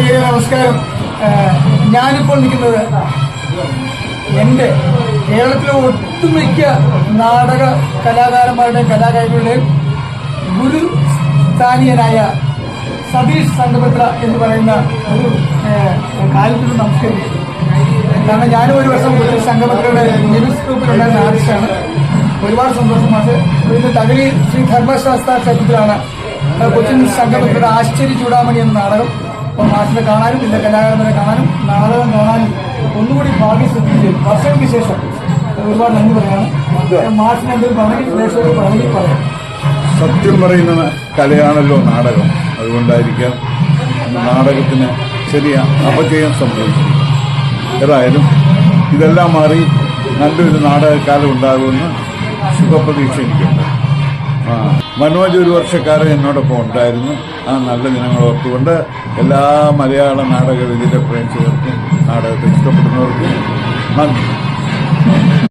നമസ്കാരം. ഞാനിപ്പോൾ നിൽക്കുന്നത് എൻ്റെ കേരളത്തിലെ ഒട്ടുമിക്ക നാടക കലാകാരന്മാരുടെയും കലാകാരികളുടെയും ഗുരുസ്ഥാനീയനായ സതീഷ് സംഘമിത്ര എന്ന് പറയുന്ന ഒരു കാലത്തിൽ നമസ്കരിക്കും. കാരണം ഞാനും ഒരു വർഷം കൊച്ചിൻ സംഘമിത്രയുടെ ന്യൂസ് ഗ്രൂപ്പിലുണ്ടായിരുന്ന ആർട്ടിസ്റ്റാണ്. ഒരുപാട് സന്തോഷമാണ്. ഇതിന്റെ തകഴി ശ്രീ ധർമ്മശാസ്ത്ര ക്ഷേത്രത്തിലാണ് കൊച്ചിൻ സംഘമിത്രയുടെ ആശ്ചര്യ ചൂടാമണി എന്ന നാടകം. അപ്പോൾ മാഷിനെ കാണാനും ഇതിന്റെ കലാകാരന്മാരെ കാണാനും നാടകം കാണാനും ഒന്നുകൂടി ഭാഗ്യം ശ്രദ്ധിച്ചു. വർഷങ്ങൾക്ക് ശേഷം ഒരുപാട് നന്ദി പറയാണ്. മാഷിനെ എന്തെങ്കിലും പറഞ്ഞെങ്കിൽ പ്രേക്ഷകർക്ക് പറഞ്ഞെങ്കിൽ പറയാം. സത്യം പറയുന്ന കലയാണല്ലോ നാടകം. അതുകൊണ്ടായിരിക്കാം നാടകത്തിന് ചെറിയ അപജയം സംഭവിച്ചു. ഏതായാലും ഇതെല്ലാം മാറി നല്ലൊരു നാടകക്കാലം ഉണ്ടാകുമെന്ന് ശുഭപ്രതീക്ഷ എനിക്കുണ്ട്. മനോജ് ഒരു വർഷക്കാലം എന്നോടൊപ്പം ഉണ്ടായിരുന്നു. ആ നല്ല ദിനങ്ങൾ ഓർത്തുകൊണ്ട് എല്ലാ മലയാള നാടക വിദ്യയുടെ പ്രേക്ഷകർക്കും നാടകത്തെ ഇഷ്ടപ്പെടുന്നവർക്കും നന്ദി.